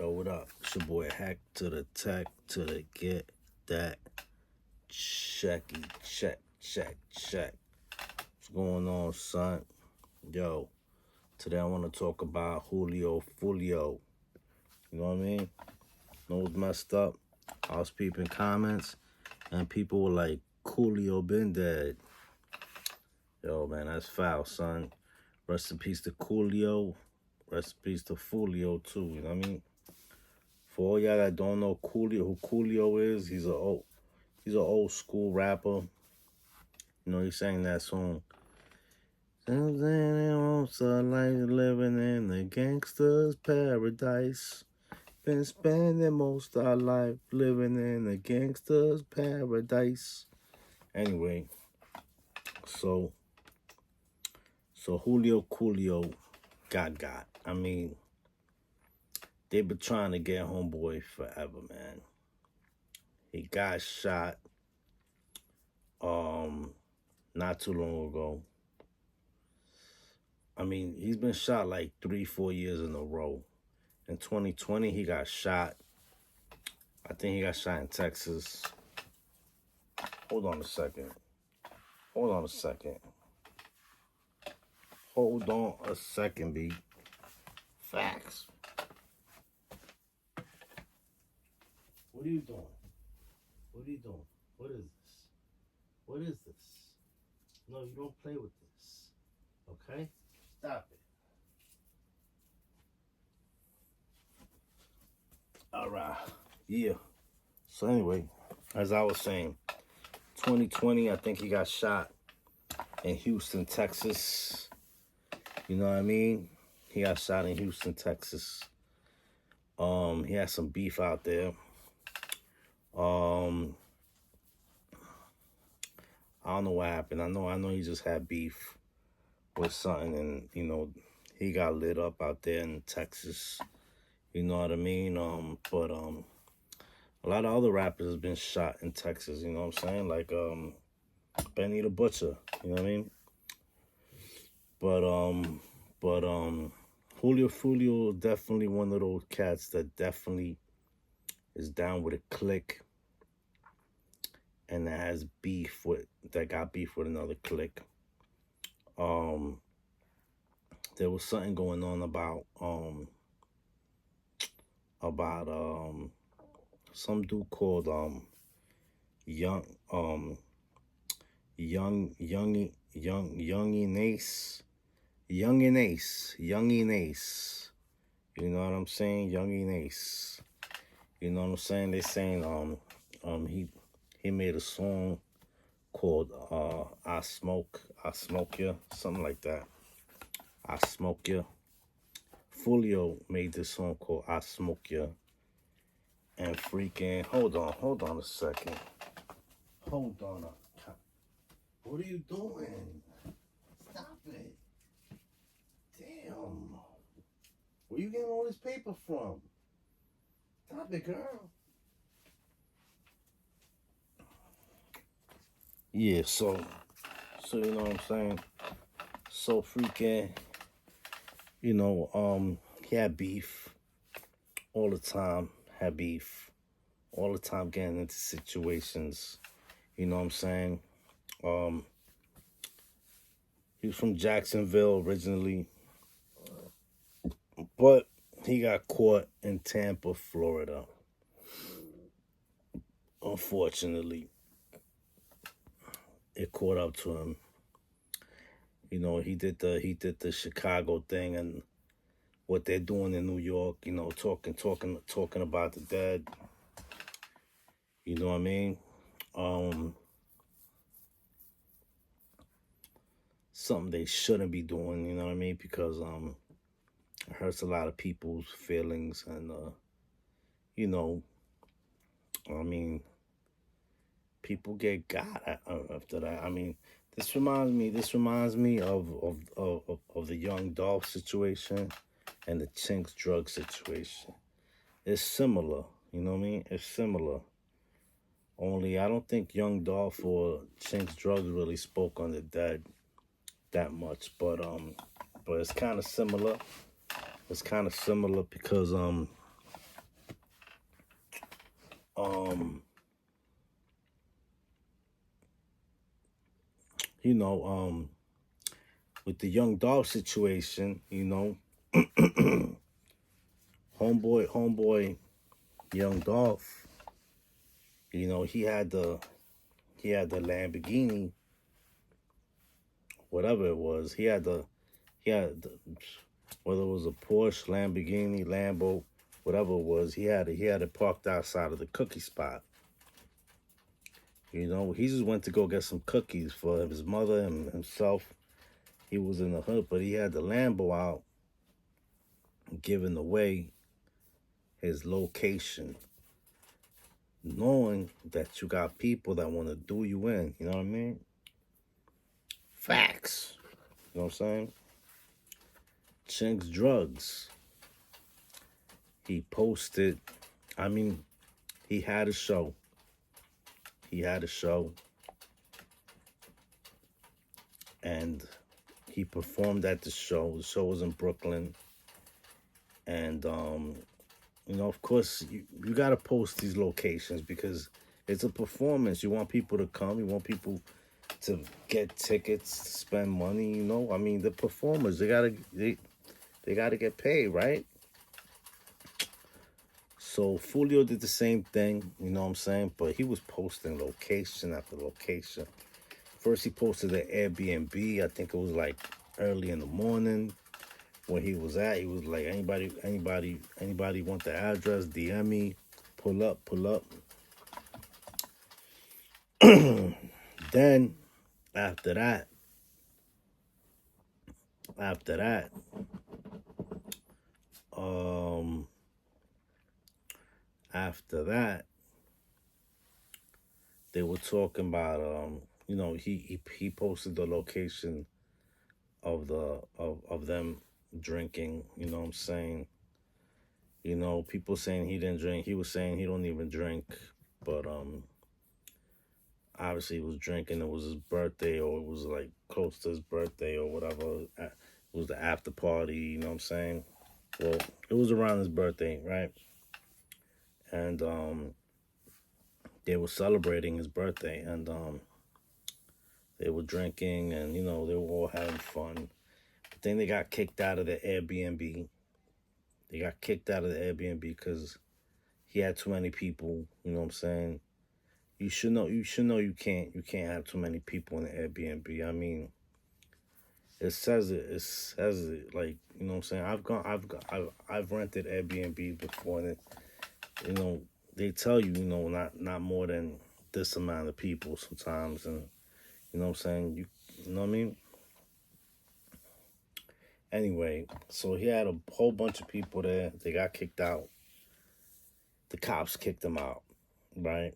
Yo, what up? It's your boy Hack to the Tech to the Get That Checky check. What's going on, son? Yo, today I want to talk about Julio Foolio. You know what I mean? Know what's messed up? I was peeping comments and people were like, Coolio been dead. Yo, man, that's foul, son. Rest in peace to Coolio. Rest in peace to Foolio, too. You know what I mean? For all y'all that don't know who Coolio is, he's an old school rapper. You know, he sang that song. Most of life living in the gangster's paradise. Been spending most of our life living in the gangster's paradise. Anyway, so Julio Coolio got. I mean, they've been trying to get homeboy forever, man. He got shot not too long ago. I mean, he's been shot like 3-4 years in a row. In 2020, he got shot. I think he got shot in Texas. Hold on a second, B. Facts. What are you doing? What is this? No, you don't play with this. Okay? Stop it. All right. Yeah. So anyway, as I was saying, 2020, I think he got shot in Houston, Texas. You know what I mean? He got shot in Houston, Texas. He had some beef out there. I don't know what happened. I know he just had beef with something, and you know, he got lit up out there in Texas. You know what I mean? But a lot of other rappers have been shot in Texas, you know what I'm saying? Like Benny the Butcher, you know what I mean? But Julio Foolio definitely one of those cats that definitely is down with a clique and that got beef with another clique. There was something going on about some dude called Youngie Ace. You know what I'm saying? Youngie Ace. You know what I'm saying? They saying he made a song called I Smoke Ya, something like that. I Smoke Ya. Foolio made this song called I Smoke Ya. And freaking, hold on a second. What are you doing? Stop it. Damn. Where you getting all this paper from? Stop it, girl. Yeah, so you know what I'm saying? So freaking, you know, he had beef all the time, all the time getting into situations, you know what I'm saying? He was from Jacksonville originally, but he got caught in Tampa, Florida. Unfortunately, it caught up to him. You know, he did the Chicago thing and what they're doing in New York, you know, talking about the dead. You know what I mean? Something they shouldn't be doing, you know what I mean? Because it hurts a lot of people's feelings and you know, I mean, people get got after that. I mean, this reminds me of the Young Dolph situation and the Chinks drug situation. It's similar, you know what I mean? It's similar. Only I don't think Young Dolph or Chinks drugs really spoke on the dead that much, but it's kind of similar. It's kind of similar because um, you know, with the young dog situation, homeboy, young Dolph, he had the Lamborghini, whatever it was. He had the, whether it was a Porsche, Lamborghini, Lambo, whatever it was. He had it parked outside of the cookie spot. He just went to go get some cookies for his mother and himself. He was in the hood, but he had the Lambo out, giving away his location, knowing that you got people that want to do you in. You know what I mean? Facts. You know what I'm saying? Chink's drugs. He posted. I mean, he had a show. He had a show, and he performed at the show. The show was in Brooklyn, and of course, you got to post these locations because it's a performance. You want people to come. You want people to get tickets, to spend money. I mean, the performers they gotta get paid, right? So Foolio did the same thing. You know what I'm saying? But he was posting location after location. First, he posted the Airbnb. I think it was like early in the morning where he was at. He was like, anybody want the address? DM me. Pull up, pull up. Then after that, after that, um, after that, they were talking about he posted the location of them drinking. You know what I'm saying? People saying he didn't drink. He was saying he don't even drink, but obviously he was drinking. It was his birthday, or it was like close to his birthday, or whatever. It was the after party. You know what I'm saying? Well, it was around his birthday, right? And they were celebrating his birthday, and they were drinking, and they were all having fun. But then they got kicked out of the Airbnb. They got kicked out of the Airbnb because he had too many people. You know what I'm saying? You can't have too many people in the Airbnb. I mean, it says it like, what I'm saying. I've rented Airbnb before, and you know they tell you, not more than this amount of people sometimes, and you know what I'm saying. You know what I mean. Anyway, so he had a whole bunch of people there. They got kicked out. The cops kicked them out, right?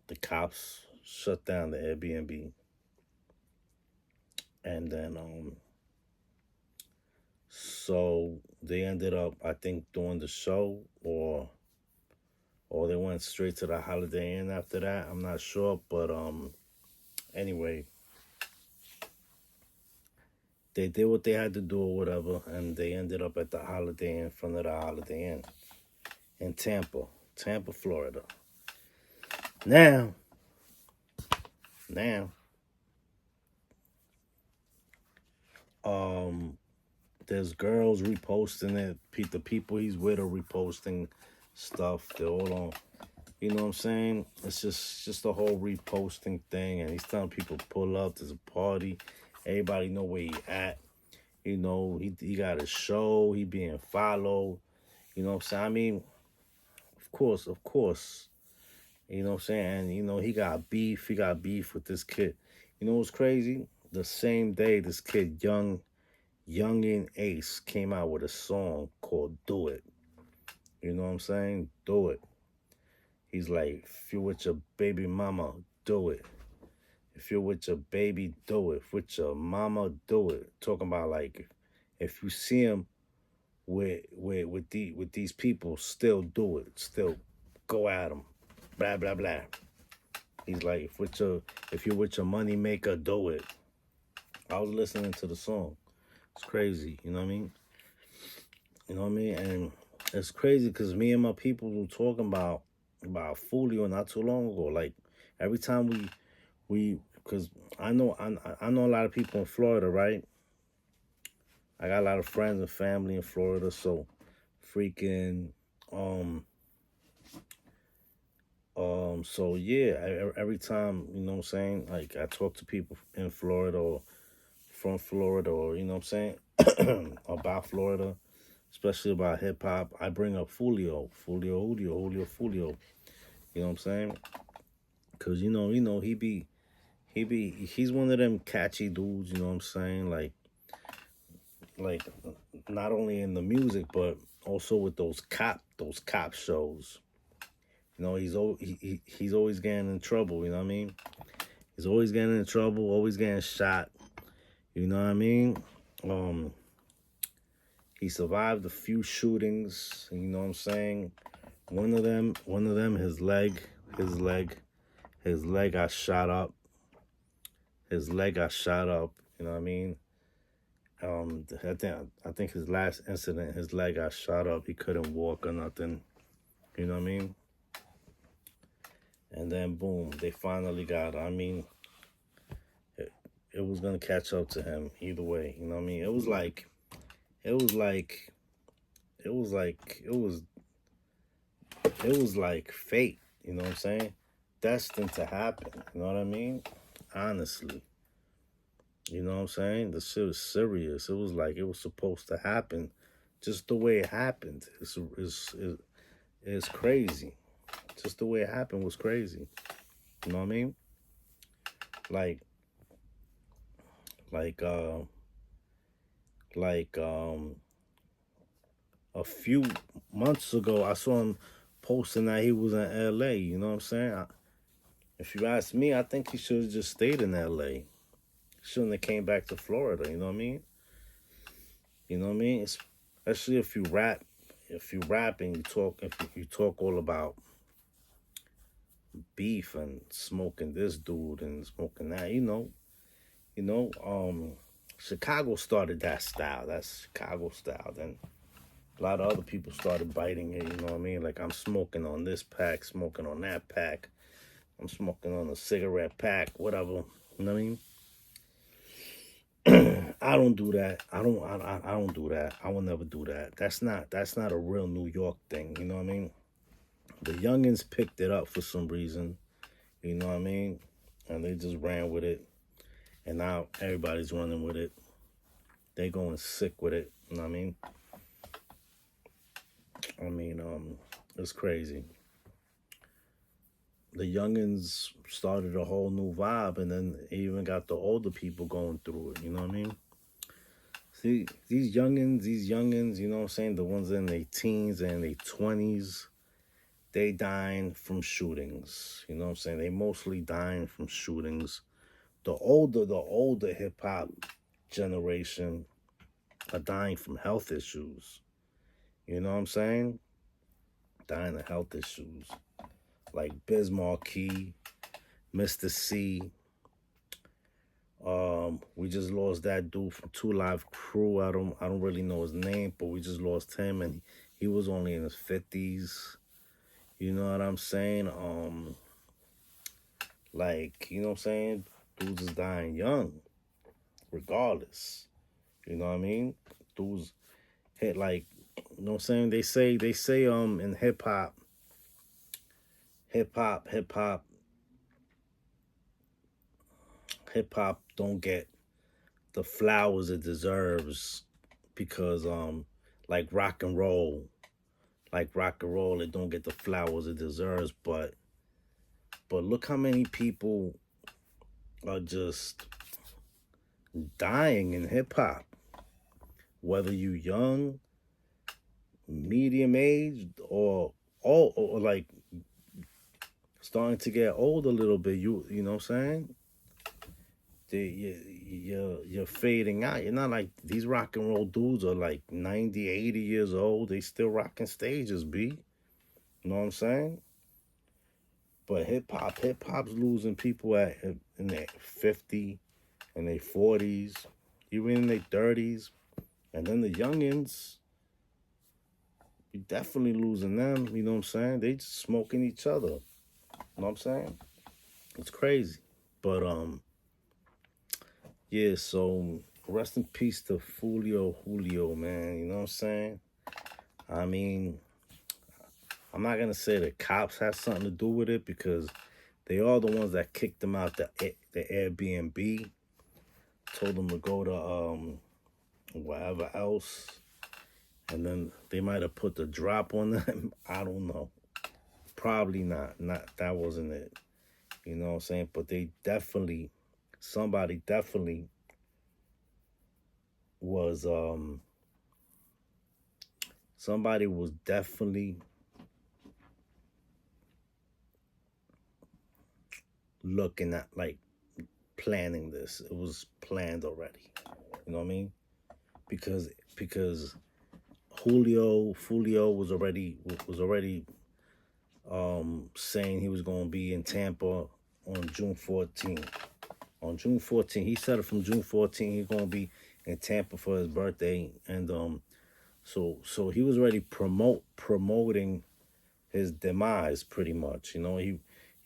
The cops shut down the Airbnb, and then so they ended up, I think, doing the show, or they went straight to the Holiday Inn after that. I'm not sure, but anyway, they did what they had to do or whatever, and they ended up at the Holiday Inn, in front of the Holiday Inn in Tampa, Florida. Now, um, there's girls reposting it. The people he's with are reposting stuff. They're all on. You know what I'm saying? It's just a whole reposting thing, and he's telling people pull up. There's a party. Everybody know where he at. He got a show. He being followed. You know what I'm saying? I mean, of course. You know what I'm saying? And he got beef. He got beef with this kid. You know what's crazy? The same day, this kid, Youngin Ace, came out with a song called "Do It." You know what I'm saying? Do it. He's like, if you're with your baby mama, do it. If you're with your baby, do it. If with your mama, do it. Talking about like, if you see him with these people, still do it. Still go at them. Blah blah blah. He's like, if you're with your money maker, do it. I was listening to the song. It's crazy. You know what I mean? You know what I mean? And it's crazy because me and my people were talking about about Foolio not too long ago. Like every time because I know a lot of people in Florida, right? I got a lot of friends and family in Florida, so freaking um so yeah, every time, you know what I'm saying, like I talk to people in Florida or from Florida, or you know what I'm saying, about Florida, especially about hip hop, I bring up Julio Foolio. You know what I'm saying? Cause he's one of them catchy dudes. You know what I'm saying? Like not only in the music, but also with those cop shows. You know, he's always getting in trouble. You know what I mean? He's always getting in trouble, always getting shot. You know what I mean? Um, he survived a few shootings. You know what I'm saying? One of them, his leg, his leg got shot up. His leg got shot up. You know what I mean? I think his last incident, his leg got shot up. He couldn't walk or nothing. You know what I mean? And then boom, they finally got. I mean, it was gonna catch up to him either way. You know what I mean? It was like, it was like, it was like fate. You know what I'm saying? Destined to happen. You know what I mean? Honestly, you know what I'm saying? The shit was serious. It was like it was supposed to happen, just the way it happened. It's crazy. Just the way it happened was crazy. You know what I mean? Like like uh like a few months ago, I saw him posting that he was in L.A. You know what I'm saying? If you ask me, I think he should have just stayed in L.A. Shouldn't have came back to Florida. You know what I mean? You know what I mean? Especially if you rap and if you talk all about beef and smoking this dude and smoking that, you know, Chicago started that style. That's Chicago style. Then a lot of other people started biting it. You know what I mean? Like I'm smoking on this pack, smoking on that pack. I'm smoking on a cigarette pack, whatever. You know what I mean? I don't do that. I don't do that. I will never do that. That's not a real New York thing. You know what I mean? The youngins picked it up for some reason. You know what I mean? And they just ran with it. And now everybody's running with it. They going sick with it. You know what I mean? I mean, it's crazy. The youngins started a whole new vibe, and then even got the older people going through it. You know what I mean? See, these youngins, you know what I'm saying? The ones in their teens and their 20s, they dying from shootings. You know what I'm saying? They mostly dying from shootings. The older hip hop generation are dying from health issues. You know what I'm saying? Dying of health issues. Like Biz Markie, Mr. C. We just lost that dude from Two Live Crew. I don't really know his name, but we just lost him, and he was only in his 50s. You know what I'm saying? Like, you know what I'm saying? Dudes is dying young, regardless. You know what I mean? Dudes hit like, you know what I'm saying? They say in hip hop, hip hop, hip hop don't get the flowers it deserves because like rock and roll, it don't get the flowers it deserves. But look how many people are just dying in hip hop. Whether you young, medium aged, or all, or like starting to get old a little bit, you know what I'm saying? You're fading out. You're not like these rock and roll dudes are like 90, 80 years old. They still rocking stages, B. You know what I'm saying? But hip hop's losing people in their 50, in their 40s, even in their 30s. And then the youngins, You definitely losing them. You know what I'm saying? They just smoking each other. You know what I'm saying? It's crazy. But yeah. So rest in peace to Julio, man. You know what I'm saying? I mean, I'm not gonna say the cops had something to do with it because they are the ones that kicked him out the Airbnb, told him to go to wherever else, and then they might have put the drop on them. I don't know. Probably not. Not that wasn't it. You know what I'm saying? But they definitely, somebody definitely was somebody was definitely looking at, like, planning this. It was planned already. You know what I mean? Because Julio Foolio was already saying he was going to be in Tampa on June 14th. On June 14th, he said it from June 14th. He's going to be in Tampa for his birthday, and so he was already promoting his demise pretty much. You know, he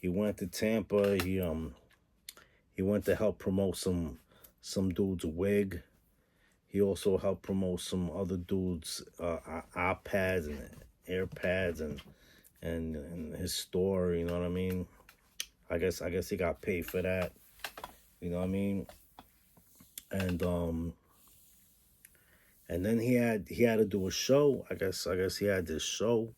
went to Tampa. He went to help promote some dude's wig. He also helped promote some other dudes' iPads and AirPads and his store. You know what I mean? I guess he got paid for that. You know what I mean? And and then he had to do a show. I guess he had this show.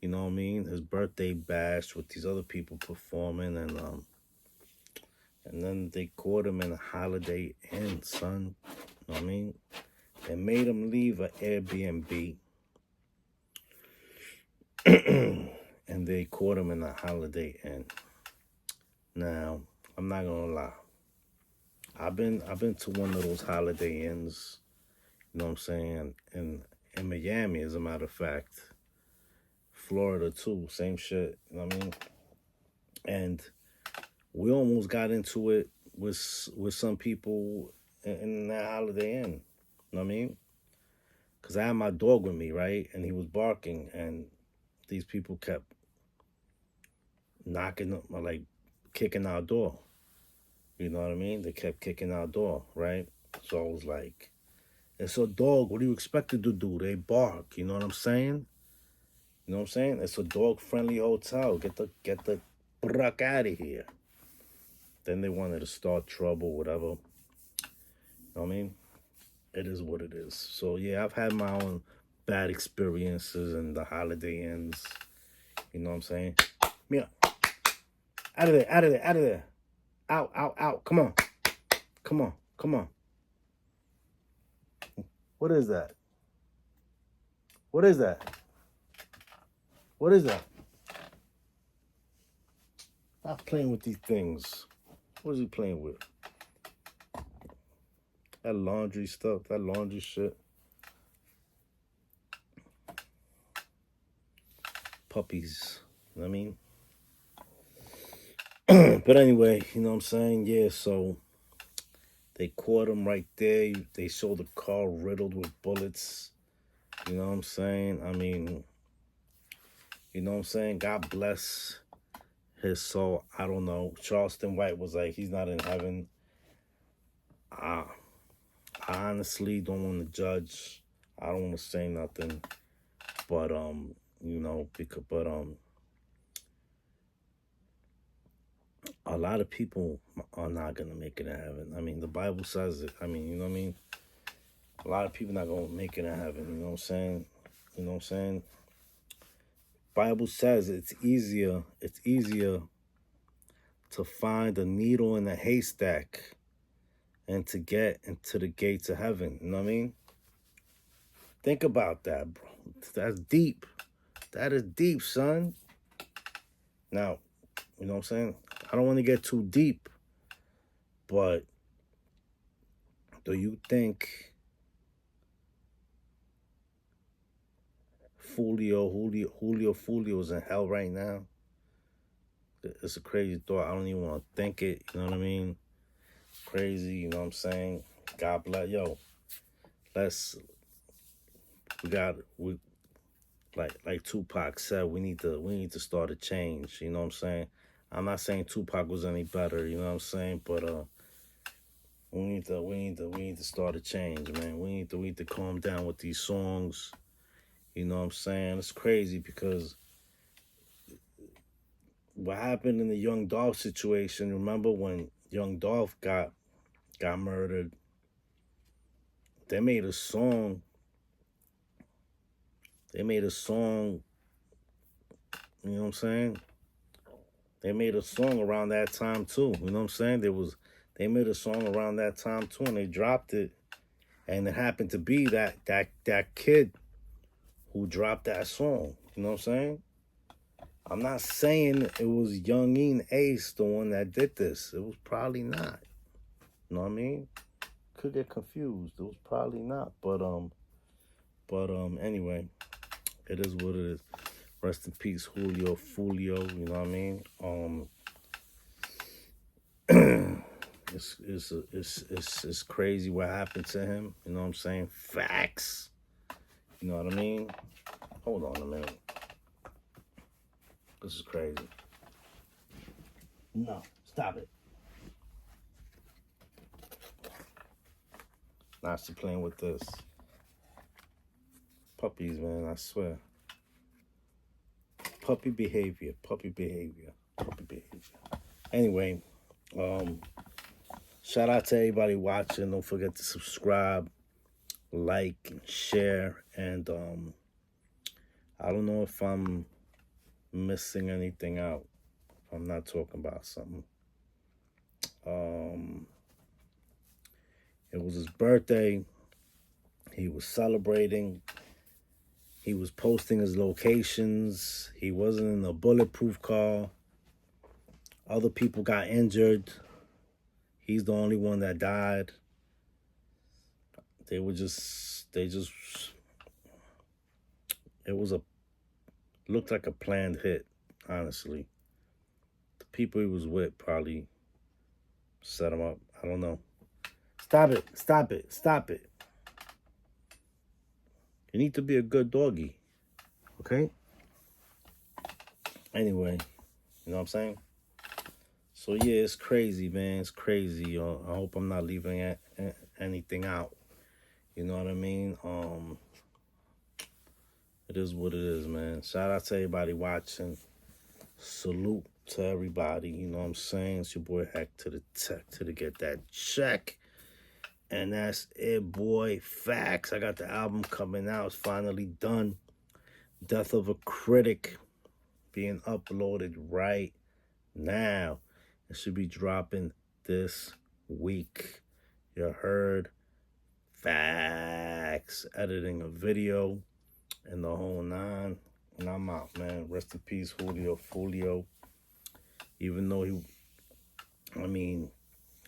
You know what I mean? His birthday bash with these other people performing, and then they caught him in a Holiday Inn, son. You know what I mean? They made him leave an Airbnb, and they caught him in a Holiday Inn. Now, I'm not gonna lie. I've been to one of those Holiday Inns. You know what I'm saying? In Miami, as a matter of fact, Florida too, same shit. You know what I mean? And we almost got into it with some people in that Holiday Inn. You know what I mean? Because I had my dog with me, right? And he was barking, and these people kept knocking, like kicking our door. You know what I mean? They kept kicking our door, right? So I was like, it's a dog. What do you expect it to do? They bark. You know what I'm saying? You know what I'm saying? It's a dog friendly hotel. Get the bruck out of here. Then they wanted to start trouble, whatever. You know what I mean? It is what it is. So yeah, I've had my own bad experiences in the Holiday Inns. You know what I'm saying? Yeah. Out of there, out of there, out of there. Out, out, out. Come on. Come on. Come on. What is that? What is that? What is that? Stop playing with these things. What is he playing with? That laundry stuff, that laundry shit. Puppies. You know what I mean? But anyway, you know what I'm saying? Yeah, so they caught him right there. They saw the car riddled with bullets. You know what I'm saying? I mean, you know what I'm saying? God bless his soul. I don't know. Charleston White was like, he's not in heaven. I honestly don't want to judge. I don't want to say nothing. But a lot of people are not gonna make it in heaven. I mean, the Bible says it. I mean, you know what I mean? A lot of people not gonna make it in heaven. You know what I'm saying? You know what I'm saying? Bible says it's easier. It's easier to find a needle in a haystack and to get into the gates of heaven. You know what I mean? Think about that, bro. That's deep. That is deep, son. Now, you know what I'm saying? I don't want to get too deep, but do you think Julio Foolio is in hell right now? It's a crazy thought. I don't even want to think it. You know what I mean? Crazy. You know what I'm saying? God bless. Yo, let's. We got. like Tupac said, we need to start a change. You know what I'm saying? I'm not saying Tupac was any better. You know what I'm saying? But we need to start a change, man. We need to calm down with these songs. You know what I'm saying? It's crazy because what happened in the Young Dolph situation. Remember when Young Dolph got murdered? They made a song. They made a song. You know what I'm saying? They made a song around that time too. You know what I'm saying? They made a song around that time too, and they dropped it. And it happened to be that kid who dropped that song. You know what I'm saying? I'm not saying it was Youngin Ace the one that did this. It was probably not. You know what I mean? Could get confused. It was probably not. But anyway, it is what it is. Rest in peace, Julio Foolio. You know what I mean? It's crazy what happened to him. You know what I'm saying? Facts. You know what I mean? Hold on a minute. This is crazy. No, stop it. Not to playing with this. Puppies, man, I swear. Puppy behavior. Anyway, shout out to everybody watching. Don't forget to subscribe, like, and share. And I don't know if I'm missing anything out. If I'm not talking about something. It was his birthday. He was celebrating. He was posting his locations. He wasn't in a bulletproof car. Other people got injured. He's the only one that died. It looked like a planned hit, honestly. The people he was with probably set him up. I don't know. Stop it. You need to be a good doggy, okay? Anyway, you know what I'm saying? So yeah, it's crazy, man. It's crazy. I hope I'm not leaving anything out. You know what I mean? It is what it is, man. Shout out to everybody watching. Salute to everybody. You know what I'm saying? It's your boy Hack to the Tech to get that check. And that's it, boy. Facts. I got the album coming out. It's finally done. Death of a Critic being uploaded right now. It should be dropping this week. You heard? Facts. Editing a video and the whole nine. And I'm out, man. Rest in peace, Julio Foolio. Even though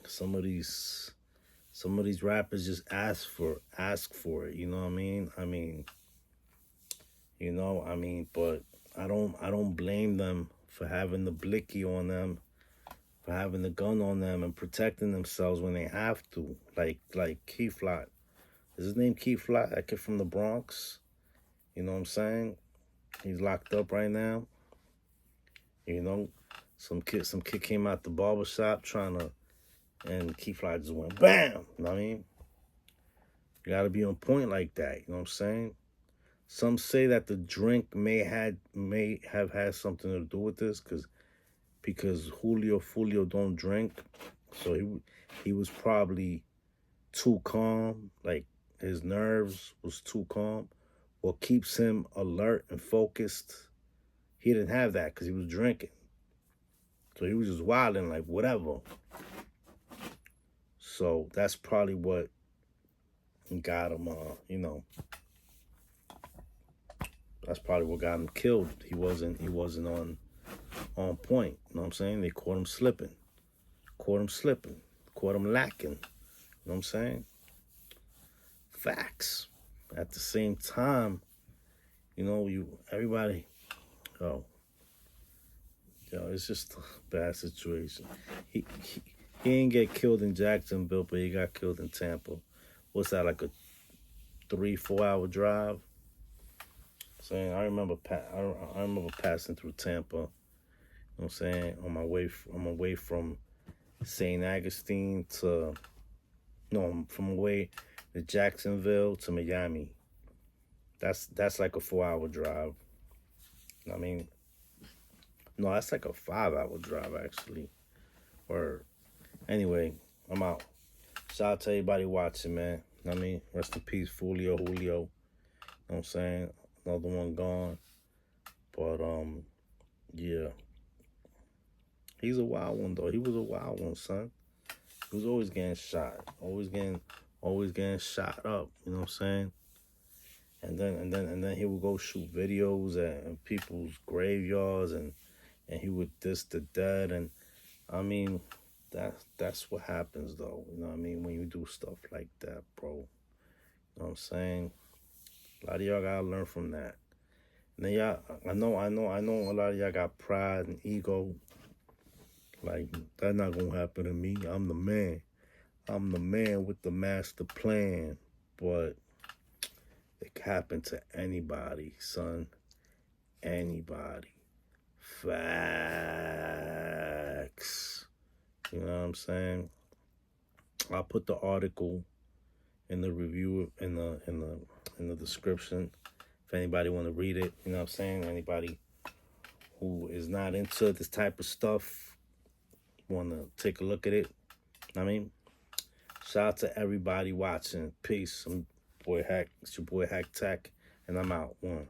some of these rappers just ask for it, you know what I mean? But I don't blame them for having the blicky on them, for having the gun on them and protecting themselves when they have to. Like Keith Flott. Is his name Keith Flott? That kid from the Bronx. You know what I'm saying? He's locked up right now. You know, some kid came out the barbershop and Keith Flott just went bam. You know what I mean? You gotta be on point like that. You know what I'm saying? Some say that the drink may have had something to do with this, because Julio Foolio don't drink, so he was probably too calm. Like his nerves was too calm. What keeps him alert and focused? He didn't have that because he was drinking. So he was just wilding, like whatever. So that's probably what got him, that's probably what got him killed. He wasn't on point. You know what I'm saying? They caught him slipping. Caught him lacking. You know what I'm saying? Facts. At the same time, everybody, it's just a bad situation. He didn't get killed in Jacksonville, but he got killed in Tampa. What's that, like a 3-4 hour drive? Saying I remember I remember passing through Tampa. You know what I'm saying? On my way from St. Augustine to no, from away to Jacksonville to Miami. That's like a 4 hour drive. I mean, no, that's like a 5 hour drive actually. Or anyway, I'm out. Shout out to everybody watching, man. I mean, rest in peace, Julio. You know what I'm saying? Another one gone. But yeah. He's a wild one though. He was a wild one, son. He was always getting shot. Always getting shot up, you know what I'm saying? And then he would go shoot videos at people's graveyards and he would diss the dead and I mean that's what happens though, you know what I mean, when you do stuff like that, bro. You know what I'm saying? A lot of y'all gotta learn from that. And then y'all I know a lot of y'all got pride and ego. Like that's not gonna happen to me. I'm the man. I'm the man with the master plan. But it can happen to anybody, son. Anybody. Facts. You know what I'm saying? I'll put the article in the review in the description if anybody want to read it. You know what I'm saying? Anybody who is not into this type of stuff want to take a look at it. I mean, shout out to everybody watching. Peace. I'm boy Hack. It's your boy Hack Tech, and I'm out. One.